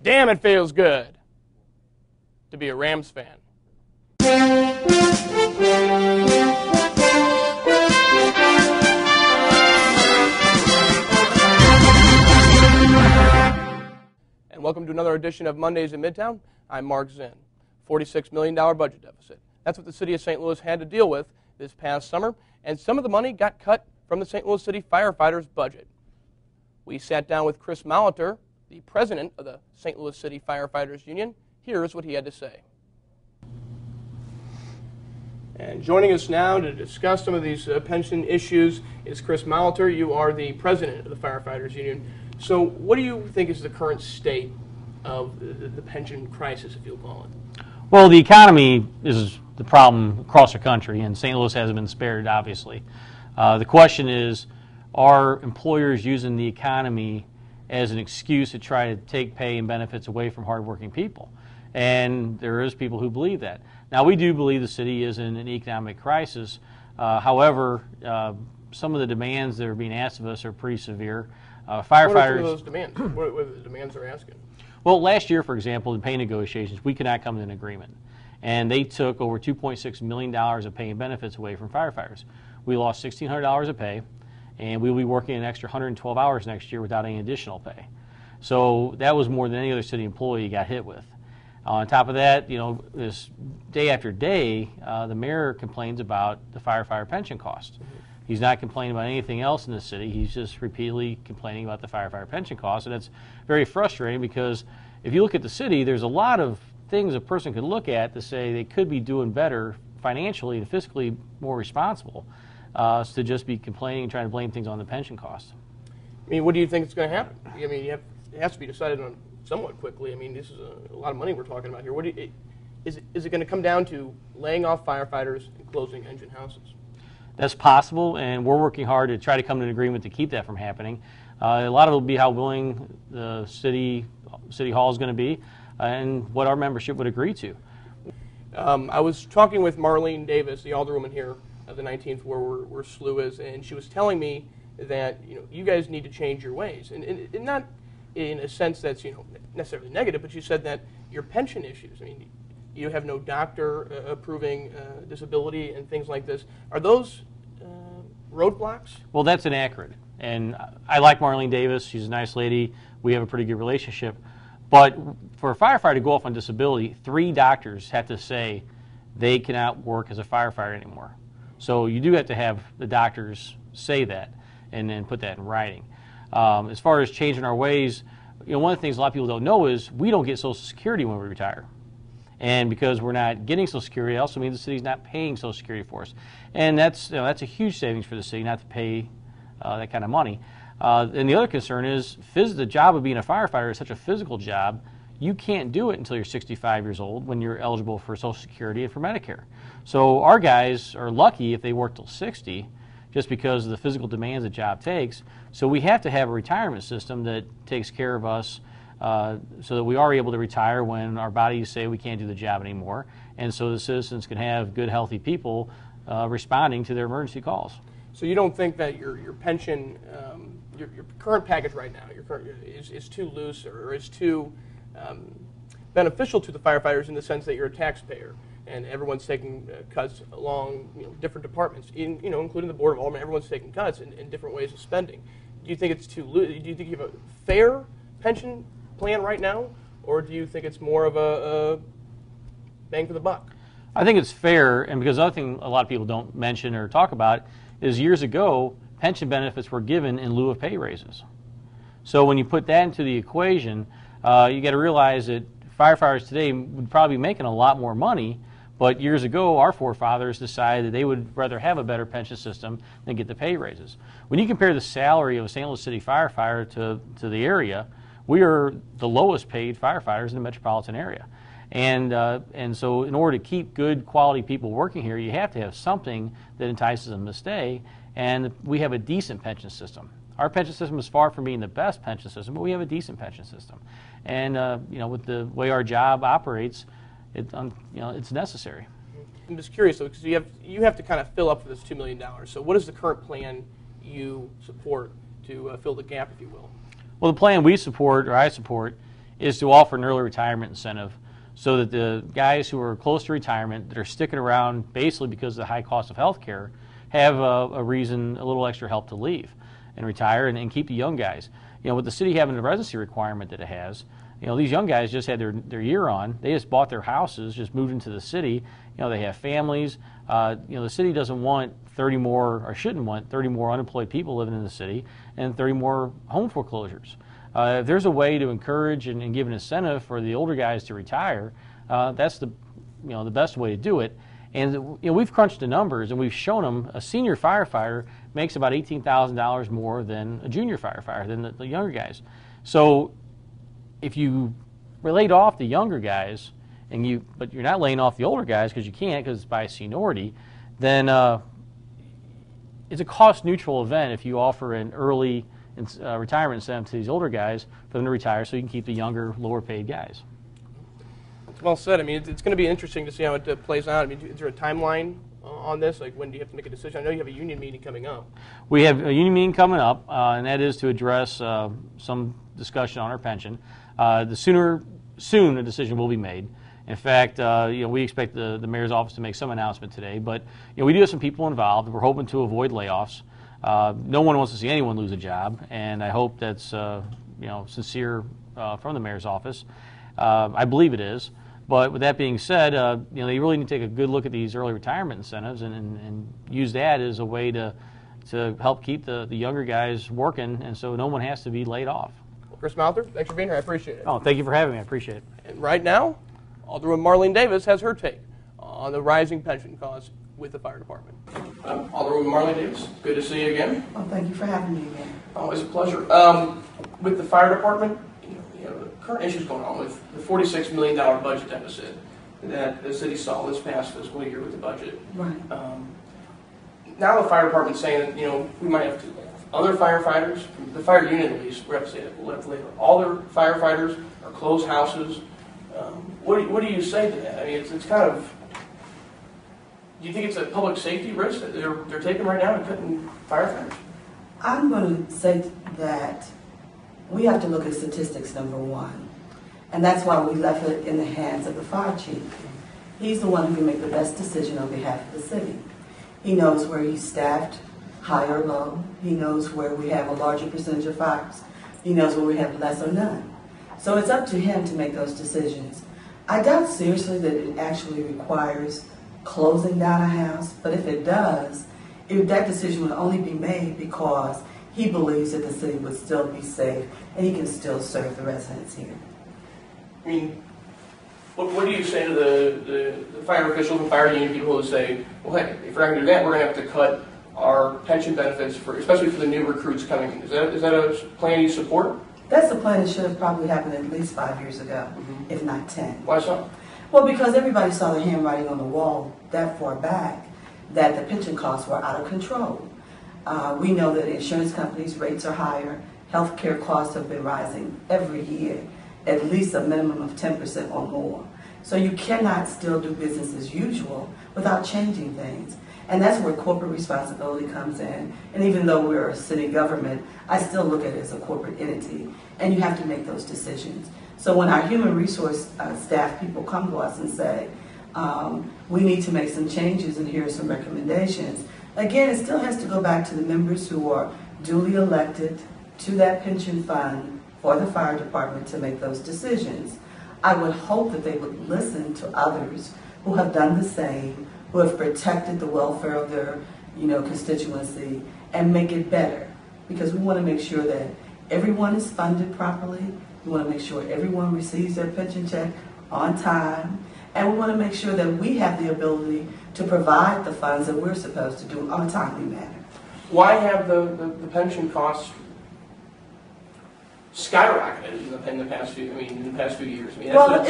Damn, it feels good to be a Rams fan. And welcome to another edition of Mondays in Midtown. I'm Mark Zinn. $46 million budget deficit. That's what the city of St. Louis had to deal with this past summer, and some of the money got cut from the St. Louis City firefighters' budget. We sat down with Chris Molitor, the president of the St. Louis City Firefighters Union. Here's what he had to say. And joining us now to discuss some of these pension issues is Chris Molitor. You are the president of the Firefighters Union. So what do you think is the current state of the pension crisis, if you'll call it? Well, the economy is the problem across the country, and St. Louis hasn't been spared, obviously. The question is, are employers using the economy as an excuse to try to take pay and benefits away from hardworking people? And there is people who believe that. Now, we do believe the city is in an economic crisis. However, some of the demands that are being asked of us are pretty severe. Firefighters. What are some of those demands? What are the demands they're asking? Well, last year, for example, in pay negotiations, we could not come to an agreement. And they took over $2.6 million of pay and benefits away from firefighters. We lost $1,600 of pay, and we'll be working an extra 112 hours next year without any additional pay. So that was more than any other city employee got hit with. On top of that, you know, this day after day, the mayor complains about the firefighter pension cost. He's not complaining about anything else in the city. He's just repeatedly complaining about the firefighter pension cost, and that's very frustrating because if you look at the city, there's a lot of things a person could look at to say they could be doing better financially and fiscally more responsible to just be complaining and trying to blame things on the pension cost. I mean, what do you think is going to happen? I mean, it has to be decided on somewhat quickly. I mean, this is a lot of money we're talking about here. Is it going to come down to laying off firefighters and closing engine houses? That's possible, and we're working hard to try to come to an agreement to keep that from happening. A lot of it will be how willing the city hall is going to be and what our membership would agree to. I was talking with Marlene Davis, the alderwoman here of the 19th, where SLU is, and she was telling me that you guys need to change your ways, and not in a sense that's necessarily negative, but she said that your pension issues. I mean, you have no doctor approving disability and things like this. Are those roadblocks? Well, that's inaccurate. And I like Marlene Davis. She's a nice lady. We have a pretty good relationship. But for a firefighter to go off on disability, 3 doctors have to say they cannot work as a firefighter anymore. So you do have to have the doctors say that and then put that in writing. As far as changing our ways, one of the things a lot of people don't know is we don't get Social Security when we retire. And because we're not getting Social Security, it also means the city's not paying Social Security for us. And that's a huge savings for the city not to pay that kind of money. And the other concern is the job of being a firefighter is such a physical job, you can't do it until you're 65 years old when you're eligible for Social Security and for Medicare. So our guys are lucky if they work till 60 just because of the physical demands the job takes. So we have to have a retirement system that takes care of us so that we are able to retire when our bodies say we can't do the job anymore, and so the citizens can have good, healthy people responding to their emergency calls. So you don't think that your pension, your current package right now, is too loose or is too beneficial to the firefighters in the sense that you're a taxpayer and everyone's taking cuts along different departments, including the Board of Aldermen. Everyone's taking cuts in different ways of spending. Do you think it's too loose? Do you think you have a fair pension plan right now, or do you think it's more of a bang for the buck? I think it's fair, and because the other thing a lot of people don't mention or talk about is years ago, pension benefits were given in lieu of pay raises. So when you put that into the equation, you got to realize that firefighters today would probably be making a lot more money, but years ago, our forefathers decided that they would rather have a better pension system than get the pay raises. When you compare the salary of a St. Louis City firefighter to the area, we are the lowest paid firefighters in the metropolitan area. And so in order to keep good quality people working here, you have to have something that entices them to stay, and we have a decent pension system. Our pension system is far from being the best pension system, but we have a decent pension system. And with the way our job operates, it's necessary. I'm just curious, though, because you have to kind of fill up for this $2 million. So what is the current plan you support to fill the gap, if you will? Well, the plan we support, or I support, is to offer an early retirement incentive so that the guys who are close to retirement that are sticking around basically because of the high cost of health care have a reason, a little extra help to leave and retire and keep the young guys. You know, with the city having the residency requirement that it has, you know, these young guys just had their year on. They just bought their houses, just moved into the city. You know, they have families. You know, the city doesn't want 30 more, or shouldn't want 30 more unemployed people living in the city and 30 more home foreclosures. If there's a way to encourage and give an incentive for the older guys to retire, that's the best way to do it. And you know, we've crunched the numbers and we've shown them a senior firefighter makes about $18,000 more than a junior firefighter, than the younger guys. So if you laid off the younger guys, but you're not laying off the older guys because you can't, because it's by seniority, then it's a cost-neutral event if you offer an early retirement incentive to these older guys for them to retire, so you can keep the younger, lower-paid guys. Well said. I mean, it's going to be interesting to see how it plays out. I mean, is there a timeline on this? Like, when do you have to make a decision? I know you have a union meeting coming up. We have a union meeting coming up, and that is to address some discussion on our pension. Soon a decision will be made. In fact, you know, we expect the mayor's office to make some announcement today. But you know, we do have some people involved. We're hoping to avoid layoffs. No one wants to see anyone lose a job, and I hope that's you know, sincere from the mayor's office. I believe it is. But with that being said, you know, they really need to take a good look at these early retirement incentives and use that as a way to help keep the younger guys working, and so no one has to be laid off. Chris Mouther, thanks for being here. I appreciate it. Oh, thank you for having me. I appreciate it. And right now, Alderwoman Marlene Davis has her take on the rising pension costs with the fire department. Alderwoman Marlene Davis, good to see you again. Well, thank you for having me again. Always a pleasure. With the fire department, you know, the current issues going on with the $46 million budget deficit that the city saw this past fiscal year with the budget. Right. Now the fire department's saying that, you know, we might have to lay off other firefighters, the fire unit at least, we have to say that we'll have to lay off all their firefighters or close houses. What do you say to that? I mean, it's kind of, do you think it's a public safety risk that they're taking right now and cutting firefighters? I'm going to say that we have to look at statistics, number one. And that's why we left it in the hands of the fire chief. He's the one who can make the best decision on behalf of the city. He knows where he's staffed, high or low. He knows where we have a larger percentage of fires. He knows where we have less or none. So it's up to him to make those decisions. I doubt seriously that it actually requires closing down a house, but if it does, that decision would only be made because he believes that the city would still be safe and he can still serve the residents here. I mean, what do you say to the fire officials and fire union people who say, well, hey, if we're not going to do that, we're going to have to cut our pension benefits, especially for the new recruits coming in? Is that a plan you support? That's a plan that should have probably happened at least 5 years ago, if not 10. Why so? Well, because everybody saw the handwriting on the wall that far back that the pension costs were out of control. We know that insurance companies' rates are higher. Healthcare costs have been rising every year, at least a minimum of 10% or more. So you cannot still do business as usual without changing things. And that's where corporate responsibility comes in. And even though we're a city government, I still look at it as a corporate entity. And you have to make those decisions. So when our human resource staff people come to us and say, we need to make some changes and here are some recommendations, again, it still has to go back to the members who are duly elected to that pension fund for the fire department to make those decisions. I would hope that they would listen to others who have done the same, who have protected the welfare of their, constituency and make it better. Because we want to make sure that everyone is funded properly. We want to make sure everyone receives their pension check on time. And we want to make sure that we have the ability to provide the funds that we're supposed to do on a timely manner. Why have the pension costs skyrocketed in the past few years? I mean, well,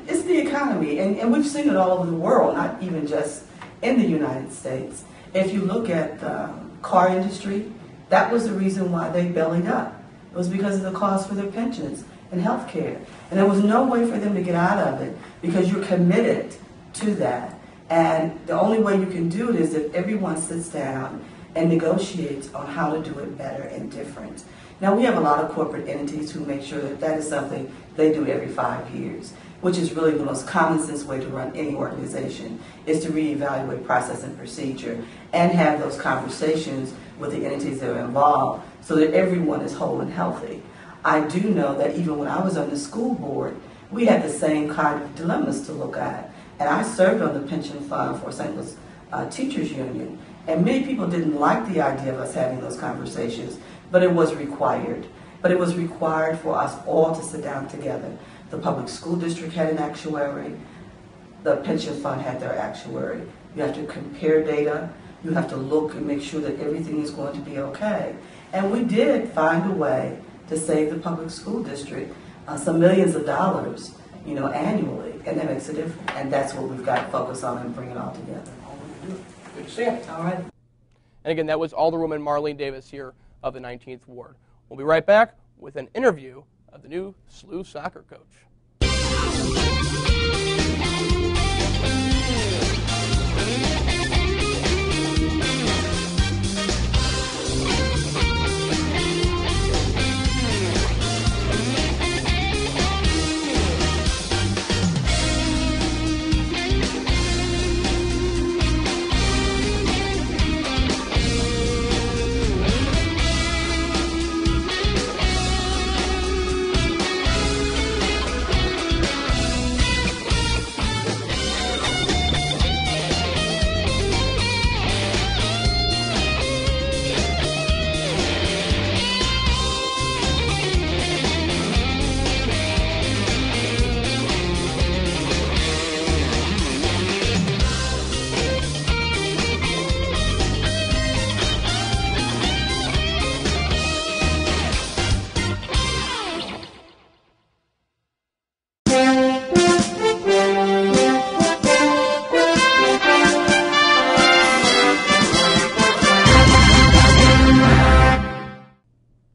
it's the economy, and we've seen it all over the world, not even just in the United States. If you look at the car industry, that was the reason why they bellied up. It was because of the cost for their pensions and health care. And there was no way for them to get out of it because you're committed to that. And the only way you can do it is if everyone sits down and negotiates on how to do it better and different. Now, we have a lot of corporate entities who make sure that that is something they do every 5 years, which is really the most common sense way to run any organization, is to reevaluate process and procedure and have those conversations with the entities that are involved so that everyone is whole and healthy. I do know that even when I was on the school board, we had the same kind of dilemmas to look at. And I served on the pension fund for St. Louis Teachers Union. And many people didn't like the idea of us having those conversations, but it was required. But it was required for us all to sit down together. The public school district had an actuary. The pension fund had their actuary. You have to compare data. You have to look and make sure that everything is going to be okay. And we did find a way to save the public school district some millions of dollars, annually, and that makes a difference. And that's what we've got to focus on and bring it all together. Good to see you. All right. And again, that was Alderwoman Marlene Davis here of the 19th Ward. We'll be right back with an interview of the new SLU soccer coach.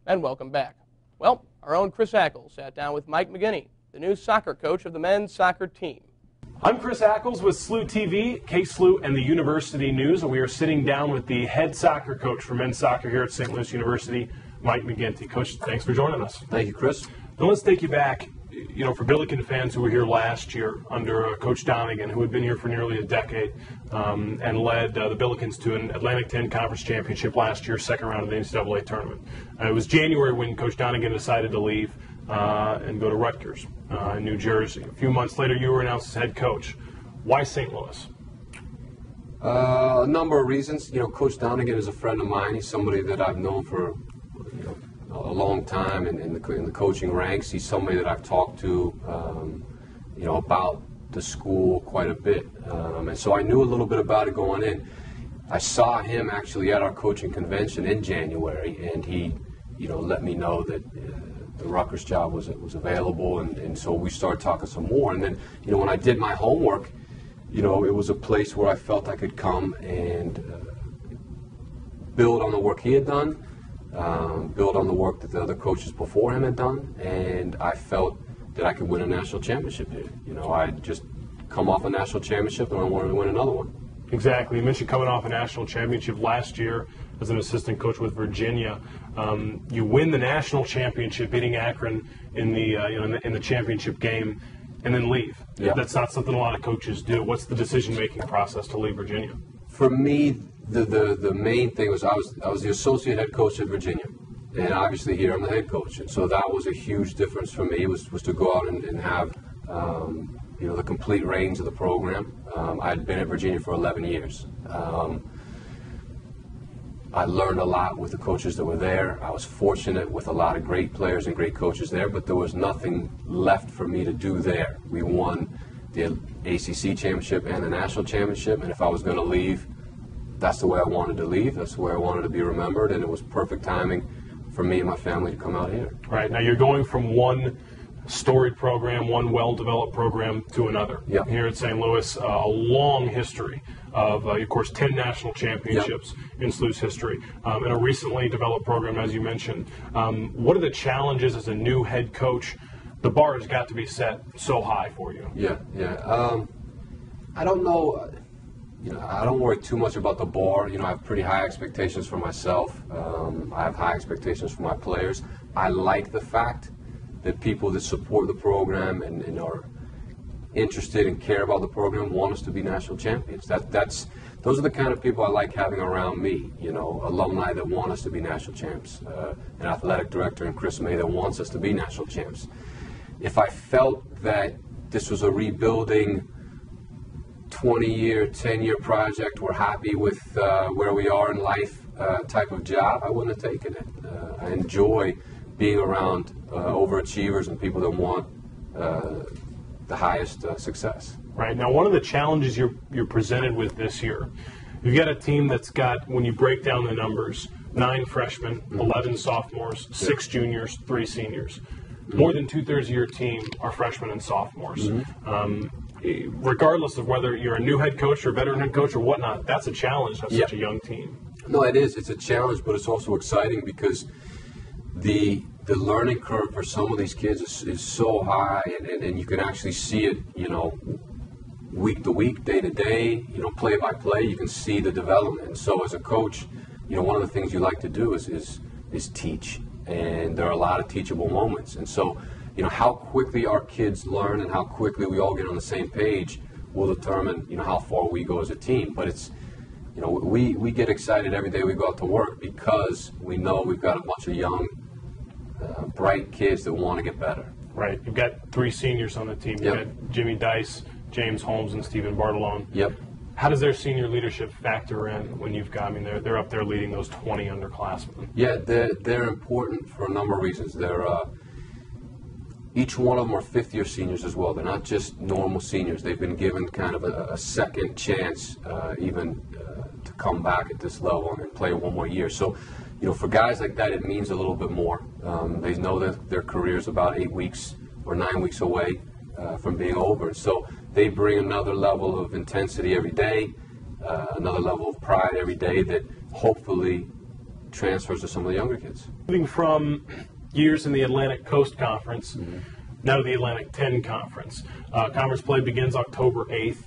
And welcome back. Well, our own Chris Ackles sat down with Mike McGinney, the new soccer coach of the men's soccer team. I'm Chris Ackles with SLU-TV, KSLU, and the University News, and we are sitting down with the head soccer coach for men's soccer here at St. Louis University, Mike McGinney. Coach, thanks for joining us. Thank you, Chris. Now let's take you back, for Billiken fans who were here last year under Coach Donegan, who had been here for nearly a decade and led the Billikens to an Atlantic 10 Conference Championship last year, second round of the NCAA tournament. It was January when Coach Donegan decided to leave and go to Rutgers in New Jersey. A few months later, you were announced as head coach. Why St. Louis? A number of reasons. Coach Donegan is a friend of mine. He's somebody that I've known for a long time in the coaching ranks. He's somebody that I've talked to, about the school quite a bit. And so I knew a little bit about it going in. I saw him actually at our coaching convention in January, and he, let me know that the Rutgers job was available, and so we started talking some more. And then, when I did my homework, it was a place where I felt I could come and build on the work he had done, build on the work that the other coaches before him had done, and I felt that I could win a national championship here. I'd just come off a national championship, and I wanted to win another one. Exactly. You mentioned coming off a national championship last year as an assistant coach with Virginia. You win the national championship, beating Akron in the in the championship game, and then leave. Yeah. That's not something a lot of coaches do. What's the decision-making process to leave Virginia? For me, the main thing was I was the associate head coach at Virginia, and obviously here I'm the head coach, and so that was a huge difference for me. Was to go out and have the complete reins of the program. I'd been at Virginia for 11 years. I learned a lot with the coaches that were there. I was fortunate with a lot of great players and great coaches there, but there was nothing left for me to do there. We won the ACC championship and the national championship, and if I was going to leave, that's the way I wanted to leave. That's the way I wanted to be remembered, and it was perfect timing for me and my family to come out here. Right. Now you're going from one storied program, one well-developed program to another. Yep. Here at St. Louis, a long history of course, 10 national championships in SLU's history, and a recently developed program, as you mentioned. What are the challenges as a new head coach? The bar has got to be set so high for you. Yeah. I don't know. I don't worry too much about the bar. I have pretty high expectations for myself. I have high expectations for my players. I like the fact that people that support the program and are interested and care about the program want us to be national champions. Those are the kind of people I like having around me, alumni that want us to be national champs, an athletic director in Chris May that wants us to be national champs. If I felt that this was a rebuilding 20-year, 10-year project, we're happy with where we are in life type of job, I wouldn't have taken it. I enjoy being around overachievers and people that want the highest success. Right. Now, one of the challenges you're presented with this year, you've got a team that's got, when you break down the numbers, 9 freshmen, 11 sophomores, 6 juniors, 3 seniors. More than 2/3 of your team are freshmen and sophomores. Regardless of whether you're a new head coach or a veteran head coach or whatnot, that's a challenge to have such a young team. No, it is. It's a challenge, but it's also exciting because the learning curve for some of these kids is so high, and you can actually see it, week to week, day to day, play by play. You can see the development. And so as a coach, one of the things you like to do is teach, and there are a lot of teachable moments. And so, how quickly our kids learn and how quickly we all get on the same page will determine, how far we go as a team. But it's, we get excited every day we go out to work because we know we've got a bunch of young, bright kids that want to get better. Right. You've got 3 seniors on the team. You've got Jimmy Dice, James Holmes, and Stephen Bartolone. Yep. How does their senior leadership factor in when you've got, they're up there leading those 20 underclassmen? Yeah, they're important for a number of reasons. Each one of them are fifth-year seniors as well. They're not just normal seniors. They've been given kind of a second chance to come back at this level and play one more year. So, for guys like that, it means a little bit more. They know that their career is about 8 weeks or 9 weeks away from being over. So they bring another level of intensity every day, another level of pride every day that hopefully transfers to some of the younger kids. Moving from years in the Atlantic Coast Conference, now to the Atlantic 10 Conference. Conference play begins October 8th.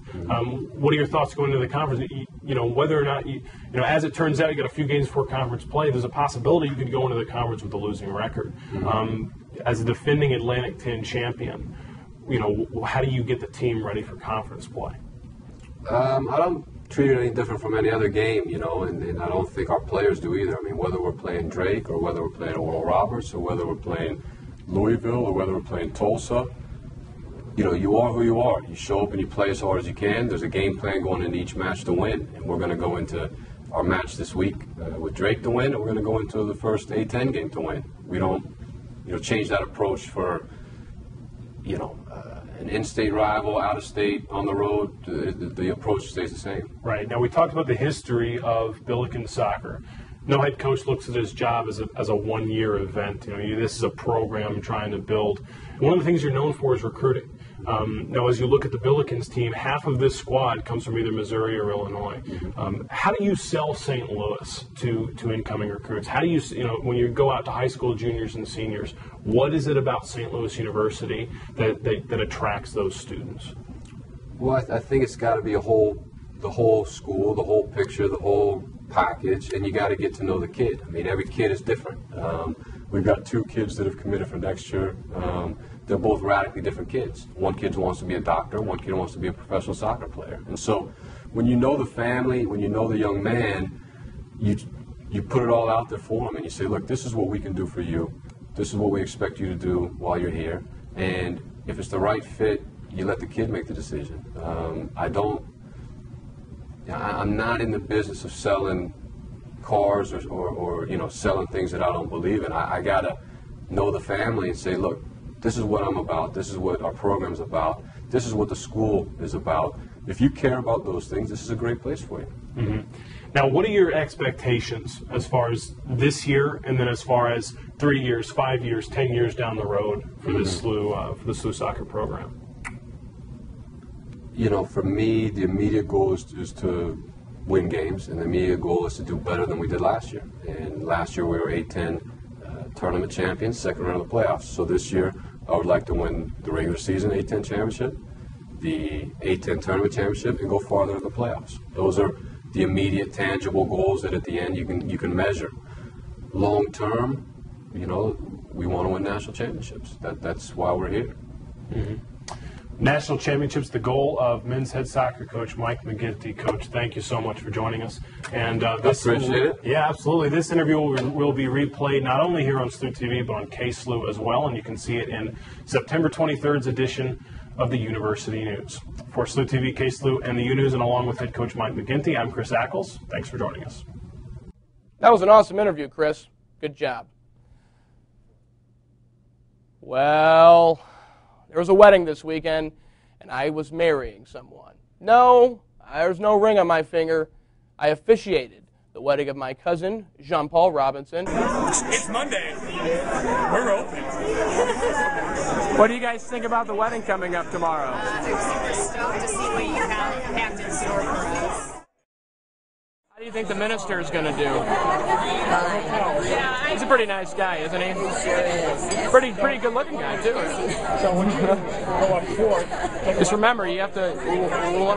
What are your thoughts going into the conference? Whether or not, as it turns out, you got a few games before conference play, there's a possibility you could go into the conference with a losing record. As a defending Atlantic 10 champion, how do you get the team ready for conference play? I don't treat it any different from any other game, and I don't think our players do either. Whether we're playing Drake or whether we're playing Oral Roberts or whether we're playing Louisville or whether we're playing Tulsa, you are who you are. You show up and you play as hard as you can. There's a game plan going into each match to win, and we're going to go into our match this week with Drake to win, and we're going to go into the first A-10 game to win. We don't, change that approach for, an in-state rival, out-of-state, on the road. The approach stays the same. Right. Now, we talked about the history of Billiken soccer. No head coach looks at his job as a one-year event. This is a program trying to build. One of the things you're known for is recruiting. Now, as you look at the Billikens team, half of this squad comes from either Missouri or Illinois. How do you sell St. Louis to incoming recruits? How do you, when you go out to high school juniors and seniors, what is it about St. Louis University that attracts those students? Well, I think it's got to be the whole school, the whole picture, the whole package, and you got to get to know the kid. Every kid is different. We've got 2 kids that have committed for next year. They're both radically different kids. One kid wants to be a doctor, one kid wants to be a professional soccer player. And so when you know the family, when you know the young man, you put it all out there for them and you say, look, this is what we can do for you. This is what we expect you to do while you're here. And if it's the right fit, you let the kid make the decision. I'm not in the business of selling cars or selling things that I don't believe in. I got to know the family and say, look, this is what I'm about. This is what our program's about. This is what the school is about. If you care about those things, this is a great place for you. Now, what are your expectations as far as this year and then as far as 3 years, 5 years, 10 years down the road for the SLU soccer program? For me, the immediate goal is to win games, and the immediate goal is to do better than we did last year. And last year we were A-10 tournament champions, second round of the playoffs. So this year I would like to win the regular season A-10 championship, the A-10 tournament championship and go farther in the playoffs. Those are the immediate, tangible goals that at the end you can measure. Long term, you know, we want to win national championships. That's why we're here. Mm-hmm. National championships, the goal of men's head soccer coach Mike McGinty. Coach, thank you so much for joining us. And this, appreciate it. Yeah, absolutely. This interview will be replayed not only here on SLU-TV, but on KSLU as well, and you can see it in September 23rd's edition of the University News. For SLU-TV, KSLU, and the U News, and along with head coach Mike McGinty, I'm Chris Ackles. Thanks for joining us. That was an awesome interview, Chris. Good job. Well, there was a wedding this weekend, and I was marrying someone. No, there's no ring on my finger. I officiated the wedding of my cousin, Jean-Paul Robinson. It's Monday. We're open. What do you guys think about the wedding coming up tomorrow? We're super stoked to see what you have packed in store for us. How do you think the minister is going to do? Yeah, He's a pretty nice guy, isn't he? sure is. Pretty good-looking guy, too. So when you go up court, Just remember, you want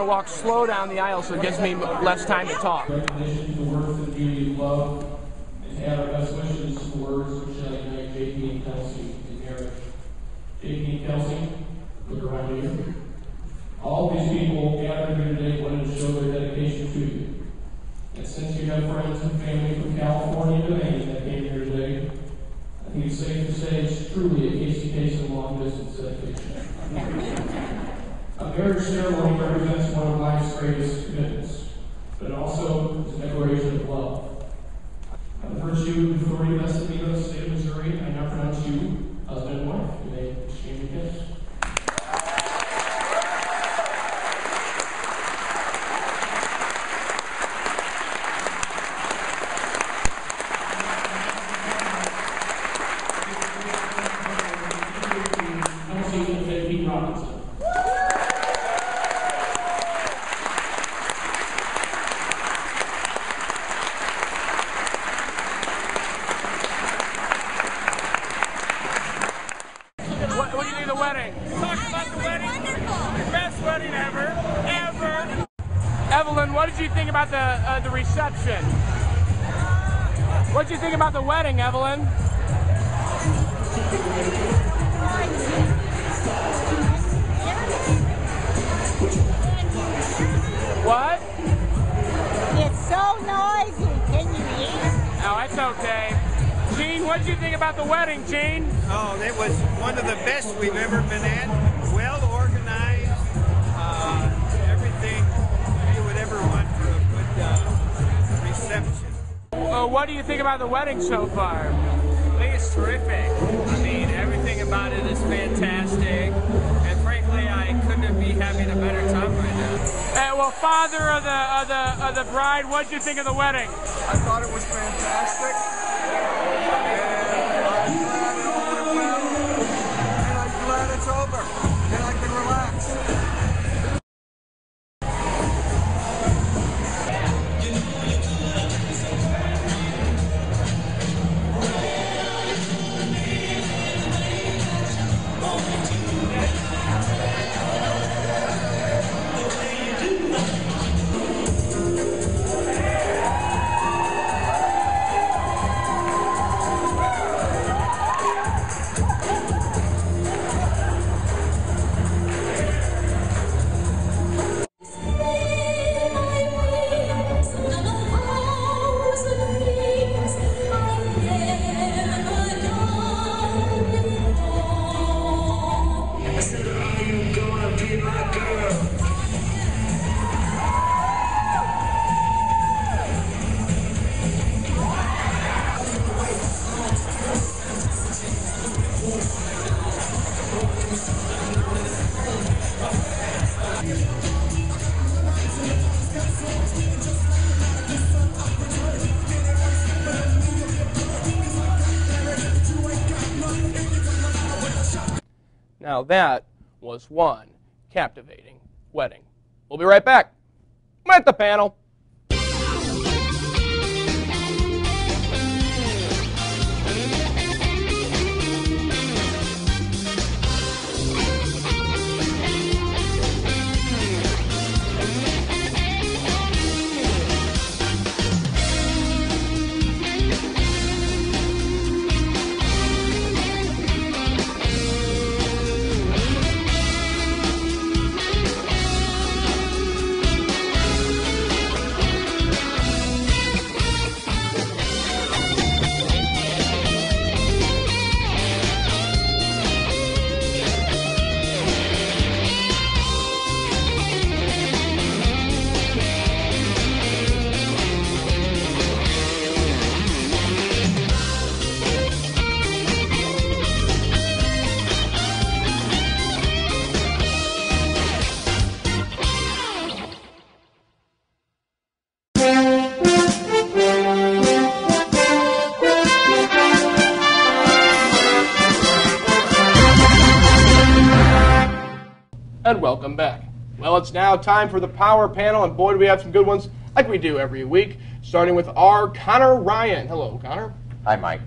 to walk slow down the aisle so it gives me less time to talk. Recognition to work for the community of love and add our best wishes to the words which shall unite JP and Kelsey in marriage. JP and Kelsey, look around you. All these people gathered here today wanted to show their dedication to you. And since you have friends and family from California to Maine that came here today, I think it's safe to say it's truly a Casey Kasem long-distance dedication. A marriage ceremony represents one of life's greatest commitments, but also is a declaration of love. By the virtue and authority vested in me by the state of Missouri, I now pronounce you husband and wife. You may exchange your gifts. What do you think of the wedding? Talk about the wedding. Best wedding ever. Evelyn, what did you think about the reception? What did you think about the wedding, Evelyn? What? It's so noisy. Can you hear? Oh, it's okay. Gene, what did you think about the wedding, Gene? Oh, it was one of the best we've ever been at. Well organized. Everything you would ever want for a good reception. What do you think about the wedding so far? I think it's terrific. I mean, everything about it is fantastic. And frankly, I couldn't be having a better time right now. Well, father of the bride, what did you think of the wedding? I thought it was fantastic. And I'm glad it's over. And I can relax. Now that was one captivating wedding. We'll be right back with the panel. and welcome back. Well, it's now time for the Power Panel, and boy, do we have some good ones, like we do every week, starting with our Connor Ryan. Hello, Connor. Hi, Mike.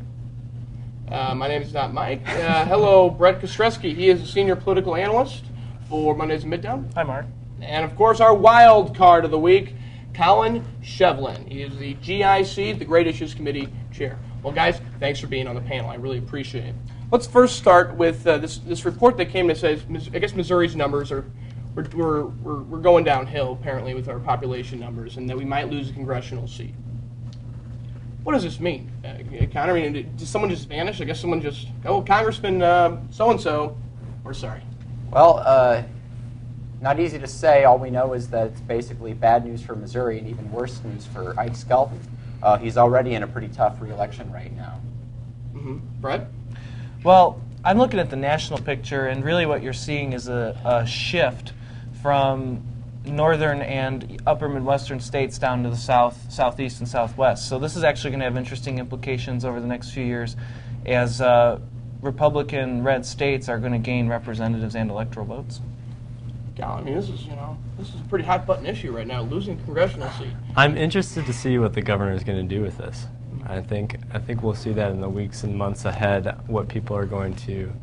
My name is not Mike. Hello, Brett Kostreski. He is a senior political analyst for Mondays in Midtown. Hi, Mark. And, of course, our wild card of the week, Colin Shevlin. He is the GIC, the Great Issues Committee Chair. Well, guys, thanks for being on the panel. I really appreciate it. Let's first start with this report that came that says, I guess Missouri's numbers are, we're going downhill, apparently, with our population numbers, and that we might lose a congressional seat. What does this mean, Connor? I mean, did someone just vanish? I guess someone just, oh, Congressman so-and-so, or sorry. Well, not easy to say. All we know is that it's basically bad news for Missouri and even worse news for Ike Skelton. He's already in a pretty tough re-election right now. Mm-hmm. Brett? Well, I'm looking at the national picture, and really what you're seeing is a shift from northern and upper Midwestern states down to the south, southeast, and southwest. So this is actually going to have interesting implications over the next few years as Republican-red states are going to gain representatives and electoral votes. I mean, this is a pretty hot-button issue right now, losing a congressional seat. I'm interested to see what the governor is going to do with this. I think we'll see that in the weeks and months ahead, what people are going to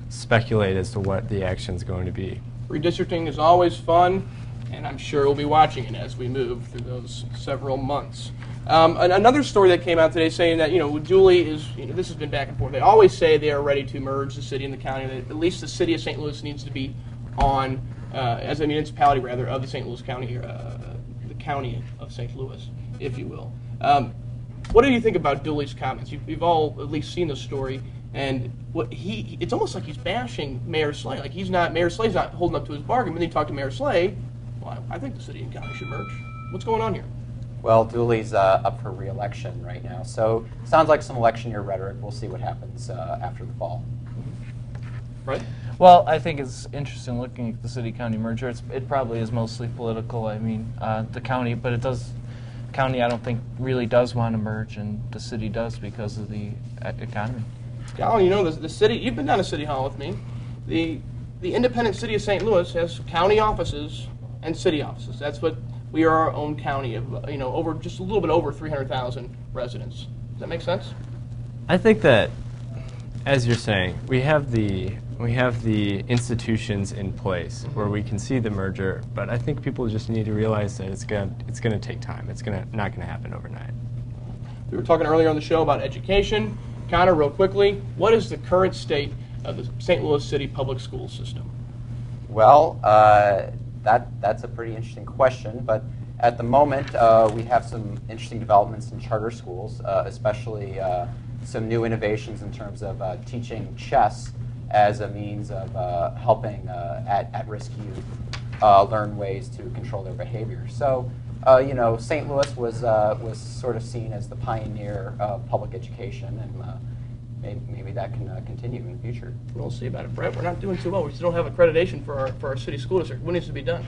speculate as to what the action is going to be. Redistricting is always fun, and I'm sure we'll be watching it as we move through those several months. Another story that came out today saying that, Dooley is, this has been back and forth. They always say they are ready to merge the city and the county, that at least the city of St. Louis needs to be on, as a municipality rather, of the St. Louis County, the county of St. Louis, if you will. What do you think about Dooley's comments? You've all at least seen the story, and it's almost like he's bashing Mayor Slay. Like Mayor Slay's not holding up to his bargain. When they talk to Mayor Slay, well, I think the city and county should merge. What's going on here? Well, Dooley's up for re-election right now, so sounds like some election year rhetoric. We'll see what happens after the fall. Right? Well, I think it's interesting looking at the city-county merger. It probably is mostly political. I mean, the county, but it does. County, I don't think really does want to merge, and the city does because of the economy. Colin, the city. You've been down to City Hall with me. The independent city of St. Louis has county offices and city offices. That's what we are, our own county of over just a little bit over 300,000 residents. Does that make sense? I think that, as you're saying, we have the institutions in place where we can see the merger, but I think people just need to realize that it's going to take time. It's not going to happen overnight. We were talking earlier on the show about education. Connor, real quickly, what is the current state of the St. Louis City public school system? Well, that's a pretty interesting question, but at the moment we have some interesting developments in charter schools, especially some new innovations in terms of teaching chess as a means of helping at-risk youth learn ways to control their behavior. So, St. Louis was sort of seen as the pioneer of public education, and maybe that can continue in the future. We'll see about it, Brett. We're not doing too well. We still don't have accreditation for our city school district. What needs to be done?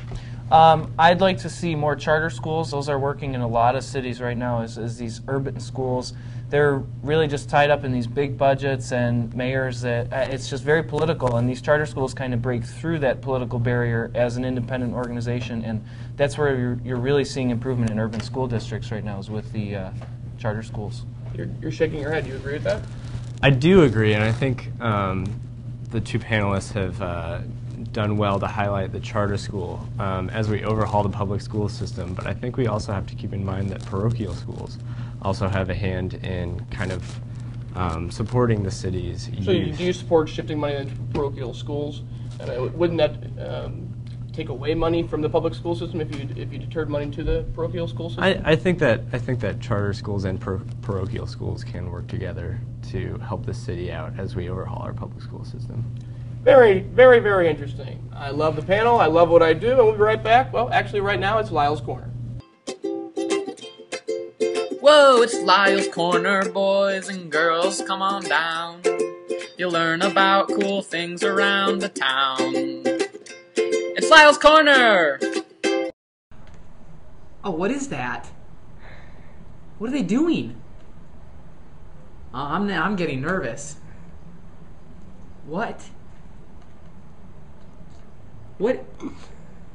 I'd like to see more charter schools. Those are working in a lot of cities right now as these urban schools. They're really just tied up in these big budgets and mayors that it's just very political, and these charter schools kind of break through that political barrier as an independent organization, and that's where you're really seeing improvement in urban school districts right now is with the charter schools. You're shaking your head. Do you agree with that? I do agree, and I think the two panelists have done well to highlight the charter school as we overhaul the public school system, but I think we also have to keep in mind that parochial schools also have a hand in kind of supporting the city's So youth. do you support shifting money into parochial schools? Wouldn't that take away money from the public school system if you deterred money to the parochial school system? I think that charter schools and parochial schools can work together to help the city out as we overhaul our public school system. Very, very, very interesting. I love the panel. I love what I do, and we'll be right back. Well, actually, right now it's Lyle's Corner. Whoa, it's Lyle's Corner, boys and girls, come on down. You'll learn about cool things around the town. It's Lyle's Corner! Oh, what is that? What are they doing? I'm getting nervous. What? What?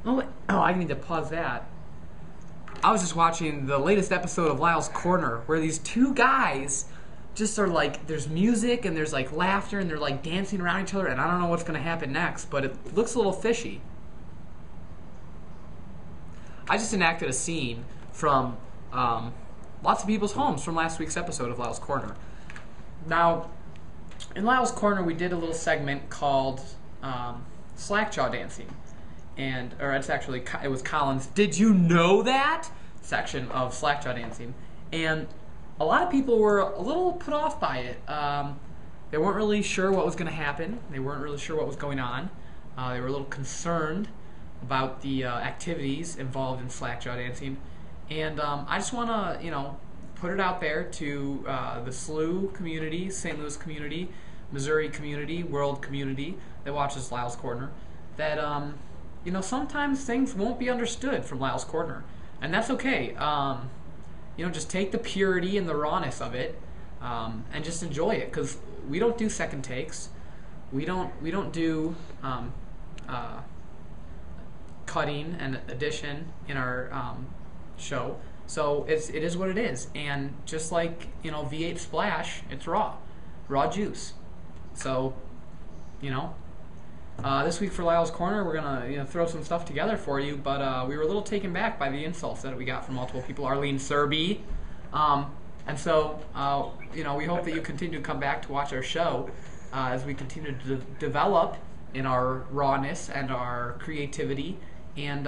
Oh, I need to pause that. I was just watching the latest episode of Lyle's Corner, where these two guys just are like, there's music and there's like laughter and they're like dancing around each other, and I don't know what's going to happen next, but it looks a little fishy. I just enacted a scene from lots of people's homes from last week's episode of Lyle's Corner. Now, in Lyle's Corner, we did a little segment called Slackjaw Dancing. Or it's actually, it was Colin's "Did You Know That?" section of Slackjaw Dancing. And a lot of people were a little put off by it. They weren't really sure what was going to happen. They weren't really sure what was going on. They were a little concerned about the activities involved in slackjaw dancing. And I just want to, put it out there to the SLU community, St. Louis community, Missouri community, world community that watches Lyle's Corner, that sometimes things won't be understood from Lyle's Corner, and that's okay. Just take the purity and the rawness of it, and just enjoy it, because we don't do second takes. We don't do cutting and addition in our show. So it is what it is, and just like V8 Splash, it's raw juice. So this week for Lyle's Corner, we're gonna throw some stuff together for you, but we were a little taken back by the insults that we got from multiple people. Arlene Serby, and so we hope that you continue to come back to watch our show as we continue to develop in our rawness and our creativity. And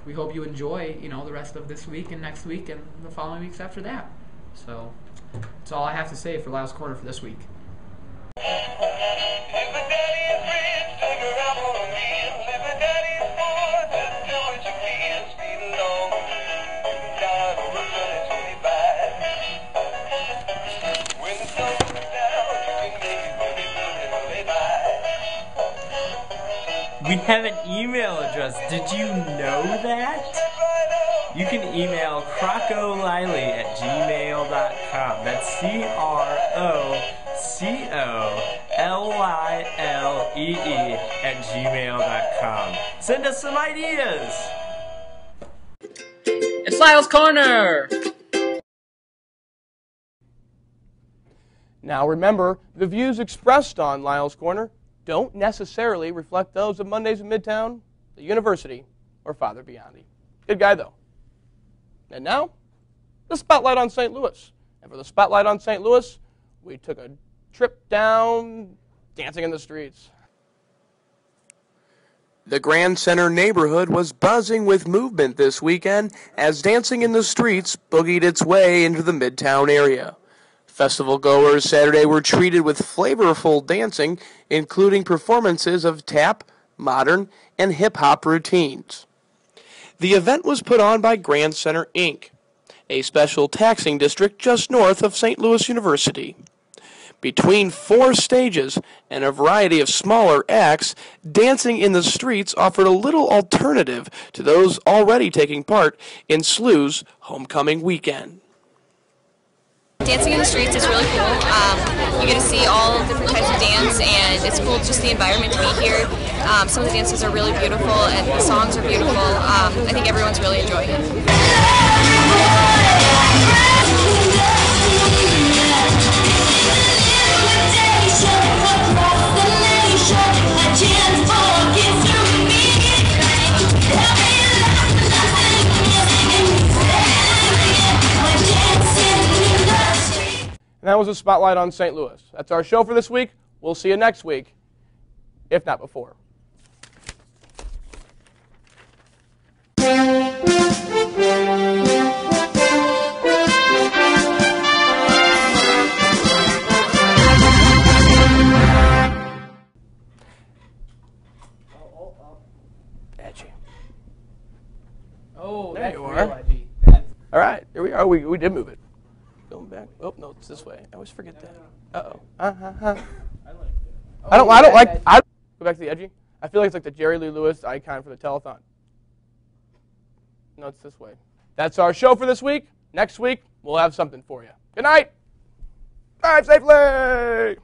we hope you enjoy, the rest of this week and next week and the following weeks after that. So that's all I have to say for Lyle's Corner for this week. We have an email address. Did you know that? You can email crocoliley@gmail.com. That's CROCOLYLEE@gmail.com. Send us some ideas. It's Lyle's Corner! Now remember, the views expressed on Lyle's Corner don't necessarily reflect those of Mondays in Midtown, the University, or Father Biondi. Good guy, though. And now, the Spotlight on St. Louis. And for the Spotlight on St. Louis, we took a trip down Dancing in the Streets. The Grand Center neighborhood was buzzing with movement this weekend as Dancing in the Streets boogied its way into the Midtown area. Festival goers Saturday were treated with flavorful dancing, including performances of tap, modern, and hip-hop routines. The event was put on by Grand Center, Inc., a special taxing district just north of St. Louis University. Between 4 stages and a variety of smaller acts, Dancing in the Streets offered a little alternative to those already taking part in SLU's homecoming weekend. Dancing in the Streets is really cool. You get to see all different types of dance, and it's cool just the environment to be here. Some of the dances are really beautiful, and the songs are beautiful. I think everyone's really enjoying it. And that was a Spotlight on St. Louis. That's our show for this week. We'll see you next week, if not before. Edgy. Oh, there that's you real are. edgy. All right, here we are. We did move it. Going back. Oh no, it's this way. I always forget that. Uh-oh. I don't like. Go back to the edgy. I feel like it's like the Jerry Lee Lewis icon for the telethon. No, it's this way. That's our show for this week. Next week we'll have something for you. Good night. Drive safely.